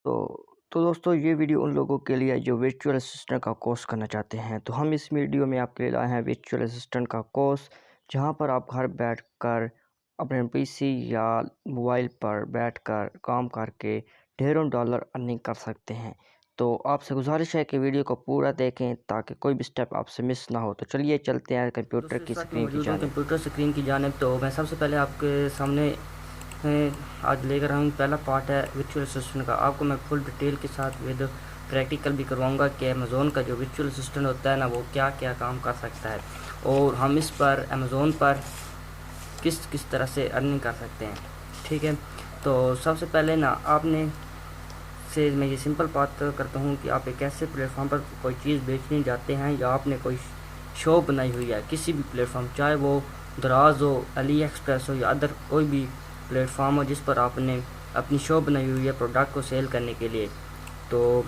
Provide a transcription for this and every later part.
تو تو دوستو یہ ویڈیو ان لوگوں کے لیے جو ورچوئل اسسٹنٹ کا کورس کرنا چاہتے ہیں، تو ہم اس ویڈیو میں آپ کے لیے لائے ہیں ورچوئل اسسٹنٹ کا کورس، جہاں پر آپ گھر بیٹھ کر اپنے پی سی یا موبائل پر بیٹھ کر کام کر کے ڈھیروں ڈالر ارننگ کر سکتے ہیں۔ تو آپ سے گزارش ہے کہ ویڈیو کو پورا دیکھیں تاکہ کوئی بھی سٹیپ آپ سے مس نہ ہو۔ تو چلیے چلتے ہیں کمپیوٹر دوستو کی اس وقت میں سکرین کی موجود ہوں جانب۔ کمپیوٹر سکرین کی جانب۔ تو میں سب سے پہلے آپ کے سامنے آج لے کر ہوں پہلا پارٹ ہے ورچوئل اسسٹنٹ کا۔ آپ کو میں فل ڈیٹیل کے ساتھ ود پریکٹیکل بھی کرواؤں گا کہ امیزون کا جو ورچوئل اسسٹنٹ ہوتا ہے نا، وہ کیا کیا کام کر سکتا ہے اور ہم اس پر امیزون پر کس طرح سے ارننگ کر سکتے ہیں، ٹھیک ہے۔ تو سب سے پہلے نا آپ نے سے میں یہ سمپل بات کرتا ہوں کہ آپ ایک ایسے پلیٹ فارم پر کوئی چیز بیچنے جاتے ہیں یا آپ نے کوئی شاپ بنائی ہوئی ہے کسی بھی پلیٹ فارم، چاہے وہ دراز ہو، علی ایکسپریس ہو یا ادر کوئی بھی پلیٹ فارم ہو جس پر آپ نے اپنی شاپ بنائی ہوئی ہے پروڈکٹ کو سیل کرنے کے لیے، تو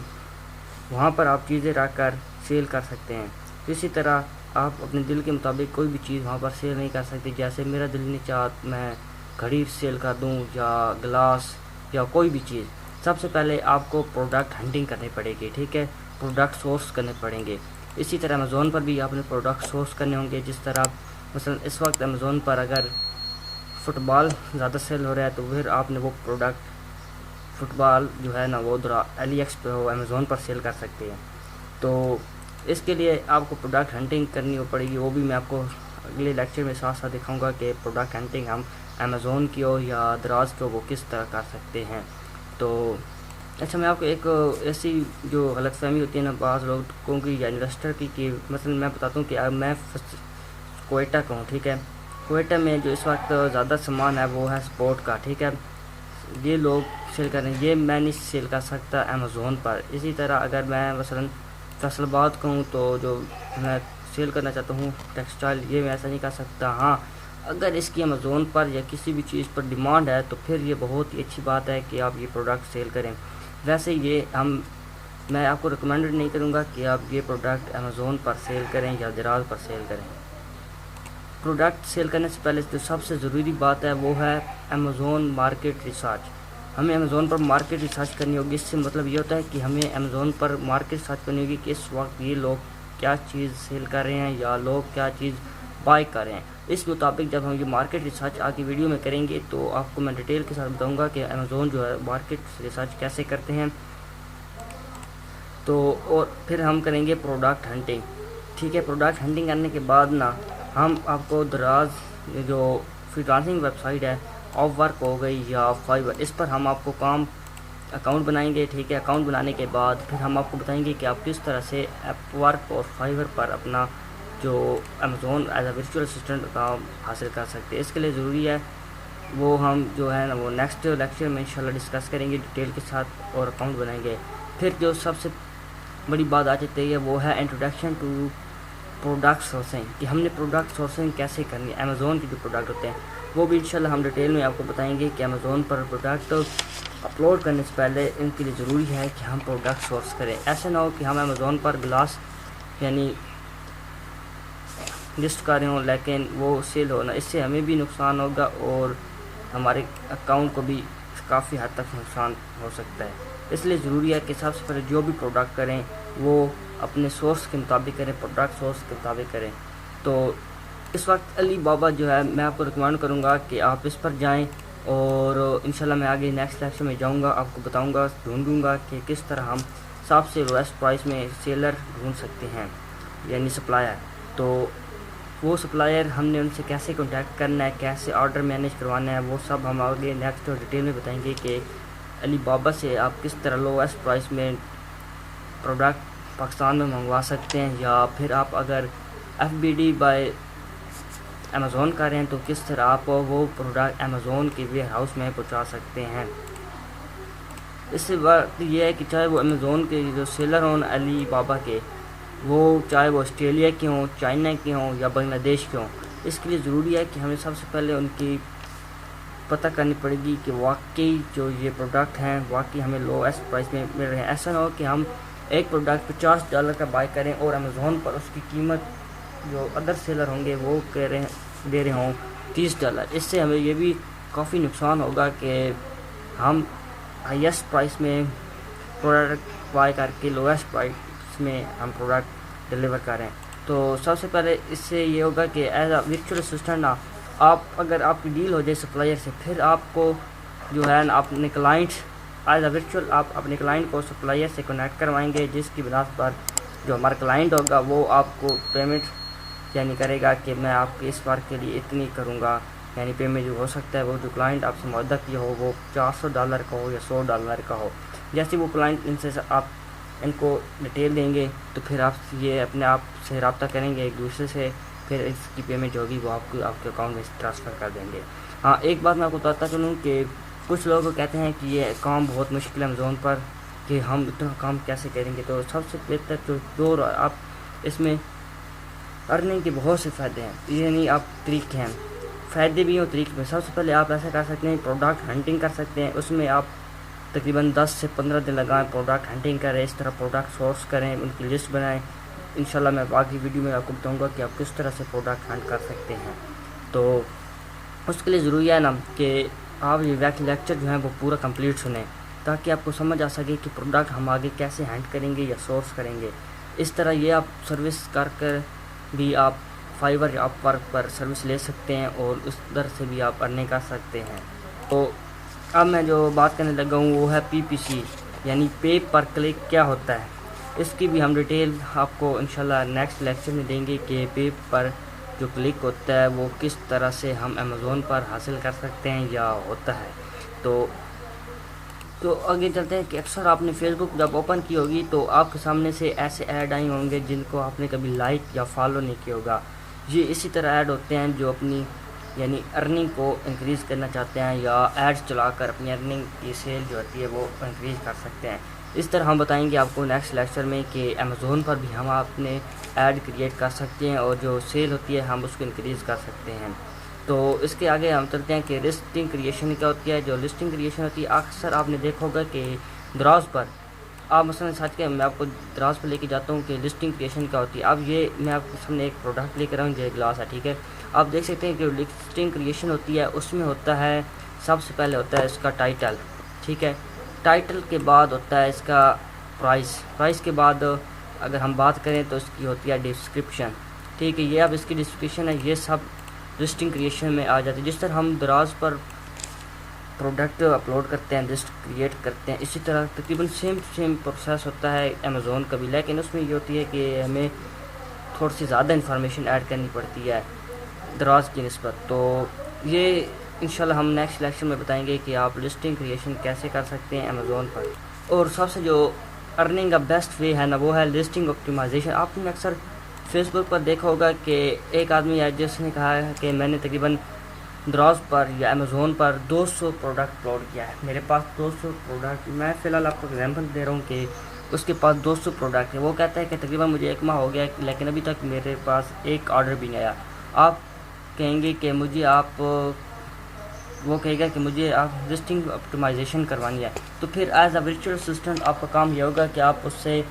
وہاں پر آپ چیزیں رکھ کر سیل کر سکتے ہیں۔ اسی طرح آپ اپنے دل کے مطابق کوئی بھی چیز وہاں پر سیل نہیں کر سکتے، جیسے میرا دل نہیں چاہتا میں گھڑی سیل کر دوں یا گلاس یا کوئی بھی چیز۔ سب سے پہلے آپ کو پروڈکٹ ہنٹنگ کرنی پڑے گی، ٹھیک ہے، پروڈکٹ سورس کرنے پڑیں گے۔ اسی طرح امیزون پر بھی آپ نے پروڈکٹ سورس کرنے ہوں گے، جس طرح مثلا اس وقت امیزون پر اگر فٹ بال زیادہ سیل ہو رہا ہے تو پھر آپ نے وہ پروڈکٹ فٹ بال جو ہے نا وہ علی امیزون پر سیل کر سکتے ہیں۔ تو اس کے لیے آپ کو پروڈکٹ ہنٹنگ کرنی پڑے گی، وہ بھی میں آپ کو اگلے لیکچر میں ساتھ ساتھ دکھاؤں گا کہ پروڈکٹ ہنٹنگ ہم امیزون کی ہو یا دراز کی ہو وہ کس طرح کر سکتے ہیں۔ تو اچھا، میں آپ کو ایک ایسی جو غلط فہمی ہوتی ہے نا بعض لوگوں کی یا انویسٹر کی، کہ مثلا میں بتاتا ہوں کہ میں کوئٹہ کا ہوں، ٹھیک ہے۔ کوئٹہ میں جو اس وقت زیادہ سامان ہے وہ ہے سپورٹ کا، ٹھیک ہے، یہ لوگ سیل کر رہے ہیں، یہ میں نہیں سیل کر سکتا امیزون پر۔ اسی طرح اگر میں مثلا فیصل آباد کا ہوں تو جو میں سیل کرنا چاہتا ہوں ٹیکسٹائل، یہ میں ایسا نہیں کر سکتا۔ ہاں، اگر اس کی امیزون پر یا کسی بھی چیز پر ڈیمانڈ ہے تو پھر یہ بہت ہی اچھی بات ہے کہ آپ یہ پروڈکٹ سیل کریں۔ ویسے میں آپ کو ریکمینڈ نہیں کروں گا کہ آپ یہ پروڈکٹ امیزون پر سیل کریں یا دراز پر سیل کریں۔ پروڈکٹ سیل کرنے سے پہلے جو سب سے ضروری بات ہے وہ ہے امیزون مارکیٹ ریسرچ۔ ہمیں امیزون پر مارکیٹ ریسرچ کرنی ہوگی۔ اس سے مطلب یہ ہوتا ہے کہ ہمیں امیزون پر مارکیٹ ریسرچ کرنی ہوگی کہ اس وقت یہ لوگ کیا چیز سیل کر رہے ہیں یا لوگ کیا چیز بائی کر رہے ہیں۔ اس مطابق جب ہم یہ مارکیٹ ریسرچ آگے ویڈیو میں کریں گے تو آپ کو میں ڈیٹیل کے ساتھ بتاؤں گا کہ امیزون جو ہے مارکیٹ ریسرچ کیسے کرتے ہیں۔ تو اور پھر ہم کریں گے پروڈکٹ ہنٹنگ، ٹھیک ہے۔ پروڈکٹ ہنٹنگ کرنے کے بعد نا ہم آپ کو دراز جو فری لانسنگ ویب سائٹ ہے، آف ورک ہو گئی یا فائور، اس پر ہم آپ کو اکاؤنٹ بنائیں گے، ٹھیک ہے۔ اکاؤنٹ بنانے کے بعد پھر ہم آپ کو بتائیں گے کہ آپ کس طرح سے ایپ ورک اور فائور پر اپنا جو Amazon as a virtual assistant کام حاصل کر سکتے ہیں۔ اس کے لیے ضروری ہے وہ ہم جو ہے نا وہ نیکسٹ لیکچر میں انشاءاللہ ڈسکس کریں گے ڈیٹیل کے ساتھ اور اکاؤنٹ بنائیں گے۔ پھر جو سب سے بڑی بات آ جاتی ہے وہ ہے انٹروڈکشن ٹو پروڈکٹ سورسنگ، کہ ہم نے پروڈکٹ سورسنگ کیسے کرنی ہے۔ امیزون کے جو پروڈکٹ ہوتے ہیں وہ بھی انشاءاللہ ہم ڈیٹیل میں آپ کو بتائیں گے کہ امیزون پر پروڈکٹ اپلوڈ کرنے سے پہلے ان کے لیے ضروری ہے کہ ہم پروڈکٹ سورس کریں۔ ایسے نہ ہو کہ ہم امیزون پر گلاس یعنی لسٹ کر رہے ہوں لیکن وہ سیل ہونا، اس سے ہمیں بھی نقصان ہوگا اور ہمارے اکاؤنٹ کو بھی کافی حد تک نقصان ہو سکتا ہے۔ اس لیے ضروری ہے کہ سب سے پہلے جو بھی پروڈکٹ کریں وہ اپنے سورس کے مطابق کریں، پروڈکٹ سورس کے مطابق کریں۔ تو اس وقت علی بابا جو ہے میں آپ کو ریکمینڈ کروں گا کہ آپ اس پر جائیں اور انشاءاللہ میں آگے نیکسٹ لیکچر میں جاؤں گا، آپ کو بتاؤں گا، ڈھونڈوں گا کہ کس طرح ہم سب سے لویسٹ پرائس میں سیلر ڈھونڈ سکتے ہیں، یعنی سپلائر۔ تو وہ سپلائر ہم نے ان سے کیسے کانٹیکٹ کرنا ہے، کیسے آرڈر مینیج کروانا ہے، وہ سب ہم آگے نیکسٹ ڈیٹیل میں بتائیں گے کہ علی بابا سے آپ کس طرح لویسٹ پرائس میں پروڈکٹ پاکستان میں منگوا سکتے ہیں، یا پھر آپ اگر FBD بائی امیزون کر رہے ہیں تو کس طرح آپ وہ پروڈکٹ امیزون کے ویئر ہاؤس میں پہنچا سکتے ہیں۔ اس سے بات یہ ہے کہ چاہے وہ امیزون کے جو سیلر ہوں علی بابا کے، وہ چاہے وہ آسٹریلیا کے ہوں، چائنا کے ہوں یا بنگلہ دیش کے ہوں، اس کے لیے ضروری ہے کہ ہمیں سب سے پہلے ان کی پتہ کرنی پڑے گی کہ واقعی جو یہ پروڈکٹ ہیں واقعی ہمیں لویسٹ پرائس میں مل رہے ہیں۔ ایسا نہ ہو کہ ہم ایک پروڈکٹ $50 کا بائی کریں اور امیزون پر اس کی قیمت جو ادر سیلر ہوں گے وہ دے رہے ہوں $30۔ اس سے ہمیں یہ بھی کافی نقصان ہوگا کہ ہم ہائیسٹ پرائس میں پروڈکٹ بائی کر کے لویسٹ پرائس میں ہم پروڈکٹ ڈلیور کریں. تو سب سے پہلے اس سے یہ ہوگا کہ ایز اے ورچوئل اسسٹنٹ نا آپ اگر آپ کی ڈیل ہو جائے سپلائر سے, پھر آپ کو جو ہے نا اپنے کلائنٹ ایز اے ورچوئل آپ اپنے کلائنٹ کو سپلائر سے کنیکٹ کروائیں گے, جس کی بنا پر جو ہمارا کلائنٹ ہوگا وہ آپ کو پیمنٹ یعنی کرے گا کہ میں آپ کے اس بار کے لیے اتنی کروں گا. یعنی پیمنٹ جو ہو سکتا ہے وہ جو کلائنٹ آپ سے معاہدہ کیا ہو وہ $400 کا ہو یا $100 کا ہو. جیسے وہ کلائنٹ ان سے آپ ان کو ڈیٹیل دیں گے تو پھر آپ یہ اپنے آپ سے رابطہ کریں گے ایک دوسرے سے, پھر اس کی پیمنٹ جو ہوگی وہ آپ کو آپ کے اکاؤنٹ میں ٹرانسفر کر دیں گے. ہاں ایک بات میں آپ کو بتاتا چلوں کہ کچھ لوگ کہتے ہیں کہ یہ کام بہت مشکل ہے امیزون پر, کہ ہم اتنا کام کیسے کریں گے. تو سب سے بہتر جو آپ اس میں ارننگ کے بہت سے فائدے ہیں, یعنی آپ طریقے ہیں, فائدے بھی ہیں اور طریقے میں. سب سے پہلے آپ ایسا کر سکتے ہیں پروڈکٹ ہنٹنگ کر سکتے ہیں. اس میں آپ تقریباً 10 سے 15 دن لگائیں, پروڈکٹ ہنٹنگ کریں, اس طرح پروڈکٹ سورس کریں, ان کی لسٹ بنائیں. انشاءاللہ میں باقی ویڈیو میں آپ کو بتاؤں گا کہ آپ کس طرح سے پروڈکٹ ہنٹ کر سکتے ہیں. تو اس کے لیے ضروری ہے نا کہ آپ یہ لیکچر جو ہیں وہ پورا کمپلیٹ سنیں, تاکہ آپ کو سمجھ آ سکے کہ پروڈکٹ ہم آگے کیسے ہنٹ کریں گے یا سورس کریں گے. اس طرح یہ آپ سروس کر بھی آپ فائور یا اپ ورک پر سروس لے سکتے ہیں اور اس در سے بھی آپ ارننگ کر سکتے ہیں. تو اب میں جو بات کرنے لگا ہوں وہ ہے PPC یعنی پے پر کلک کیا ہوتا ہے. اس کی بھی ہم ڈیٹیل آپ کو انشاءاللہ نیکسٹ لیکچر میں دیں گے کہ پے پر جو کلک ہوتا ہے وہ کس طرح سے ہم امیزون پر حاصل کر سکتے ہیں یا ہوتا ہے. تو آگے چلتے ہیں کہ اکثر آپ نے فیس بک جب اوپن کی ہوگی تو آپ کے سامنے سے ایسے ایڈ آئے ہوں گے جن کو آپ نے کبھی لائک یا فالو نہیں کیا ہوگا. یہ اسی طرح ایڈ ہوتے ہیں جو اپنی یعنی ارننگ کو انکریز کرنا چاہتے ہیں یا ایڈز چلا کر اپنی ارننگ کی سیل جو ہوتی ہے وہ انکریز کر سکتے ہیں. اس طرح ہم بتائیں گے آپ کو نیکسٹ لیکچر میں کہ امیزون پر بھی ہم اپنے ایڈ کریٹ کر سکتے ہیں اور جو سیل ہوتی ہے ہم اس کو انکریز کر سکتے ہیں. تو اس کے آگے ہم چلتے ہیں کہ لسٹنگ کریشن کیا ہوتی ہے. جو لسٹنگ کریشن ہوتی ہے اکثر آپ نے دیکھا ہوگا کہ دراز پر آپ مثلا ساتھ کے میں آپ کو دراز پر لے کے جاتا ہوں کہ لسٹنگ کریشن کیا ہوتی ہے. اب یہ میں آپ کے سامنے ایک پروڈکٹ لے کر آؤں جو گلاس ہے, ٹھیک ہے. آپ دیکھ سکتے ہیں کہ لسٹنگ کریشن ہوتی ہے اس میں ہوتا ہے سب سے پہلے ہوتا ہے اس کا ٹائٹل, ٹھیک ہے. ٹائٹل کے بعد ہوتا ہے اس کا پرائس کے بعد اگر ہم بات کریں تو اس کی ہوتی ہے ڈسکرپشن, ٹھیک ہے. یہ اب اس کی ڈسکرپشن ہے, یہ سب لسٹنگ کریشن میں آ جاتے ہیں. جس طرح ہم دراز پر پروڈکٹ اپلوڈ کرتے ہیں, لسٹ کریٹ کرتے ہیں, اسی طرح تقریباً سیم پروسیس ہوتا ہے امیزون کا بھی, لیکن اس میں یہ ہوتی ہے کہ ہمیں تھوڑی سی زیادہ انفارمیشن ایڈ کرنی پڑتی ہے دراز کی نسبت. تو یہ انشاءاللہ ہم نیکسٹ لیکچر میں بتائیں گے کہ آپ لسٹنگ کریشن کیسے کر سکتے ہیں امیزون پر. اور سب سے جو ارننگ کا بیسٹ وے ہے نا وہ ہے لسٹنگ آپٹیمائزیشن. آپ نے اکثر فیس بک پر دیکھا ہوگا کہ ایک آدمی ہے جس نے کہا ہے کہ میں نے تقریباً دراز پر یا امیزون پر 200 پروڈکٹ اپلوڈ کیا ہے, میرے پاس 200 پروڈکٹ. میں فی الحال آپ کو ایگزامپل دے رہا ہوں کہ اس کے پاس 200 پروڈکٹ ہے. وہ کہتا ہے کہ تقریباً مجھے 1 ماہ ہو گیا لیکن ابھی تک میرے پاس ایک آرڈر بھی نہیں آیا. آپ کہیں گے کہ مجھے وہ کہے گا کہ مجھے آپ لسٹنگ آپٹیمائزیشن کروانی ہے. تو پھر ایز اے ورچوئل اسسٹنٹ آپ کا کام یہ ہوگا کہ آپ اس سے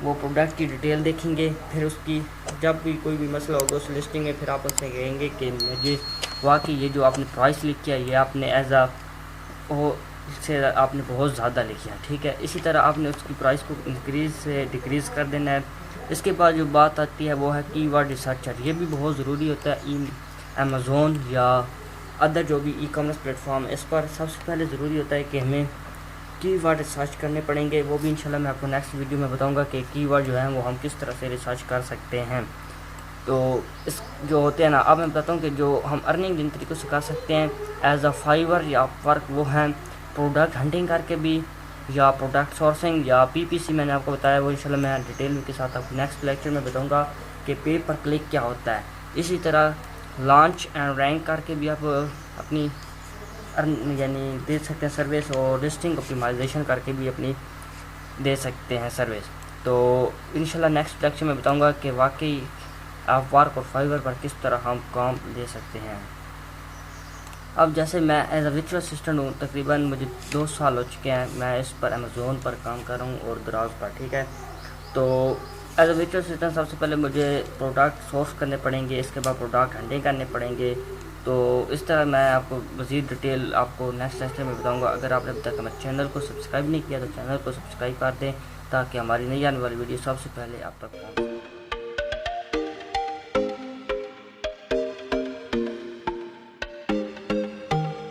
وہ پروڈکٹ کی ڈیٹیل دیکھیں گے, پھر اس کی جب بھی کوئی بھی مسئلہ ہوگا اس لسٹنگ میں پھر آپ اس سے کہیں گے کہ مجھے واقعی یہ جو آپ نے پرائس لکھ کیا یہ آپ نے ایز اے سے آپ نے بہت زیادہ لکھا, ٹھیک ہے. اسی طرح آپ نے اس کی پرائس کو انکریز سے ڈکریز کر دینا ہے. اس کے بعد جو بات آتی ہے وہ ہے کی ورڈ ریسرچر. یہ بھی بہت ضروری ہوتا ہے امیزون یا ادر جو بھی ای کامرس پلیٹ فارم. اس پر سب سے پہلے ضروری ہوتا ہے کہ ہمیں کی ورڈ ریسرچ کرنے پڑیں گے. وہ بھی انشاءاللہ میں آپ کو نیکسٹ ویڈیو میں بتاؤں گا کہ کی ورڈ جو ہیں وہ ہم کس طرح سے ریسرچ کر سکتے ہیں. تو اس جو ہوتے ہیں نا اب میں بتاتا ہوں کہ جو ہم ارننگ جن طریقوں سے کر سکتے ہیں ایز اے فائور یا اپ ورک, وہ ہیں پروڈکٹ ہنٹنگ کر کے بھی یا پروڈکٹ سورسنگ یا PPC میں نے آپ کو بتایا. وہ انشاءاللہ میں ڈیٹیل کے ساتھ آپ کو نیکسٹ لیکچر میں بتاؤں گا کہ پے پر کلک کیا ہوتا ہے. اسی طرح لانچ اینڈ رینک کر کے بھی آپ اپنی یعنی دے سکتے ہیں سروس, اور لسٹنگ آپٹیمائزیشن کر کے بھی اپنی دے سکتے ہیں سروس. تو انشاءاللہ نیکسٹ لیکچر میں بتاؤں گا کہ واقعی آپ ورک اور فائور پر کس طرح ہم کام لے سکتے ہیں. اب جیسے میں ایز اے ورچوئل اسسٹنٹ ہوں, تقریباً مجھے 2 سال ہو چکے ہیں میں اس پر امیزون پر کام کر رہا ہوں اور دراز پر, ٹھیک ہے. تو ایز اے ورچوئل اسسٹنٹ سب سے پہلے مجھے پروڈکٹ سورس کرنے پڑیں گے, اس کے بعد پروڈکٹ ہنٹنگ کرنے پڑیں گے, تو اس طرح میں آپ کو مزید ڈیٹیل آپ کو نیکسٹ لیکچر میں بتاؤں گا. اگر آپ نے اب تک ہمارے چینل کو سبسکرائب نہیں کیا تو چینل کو سبسکرائب کر دیں تاکہ ہماری نئی آنے والی ویڈیو سب سے پہلے آپ تک پہنچ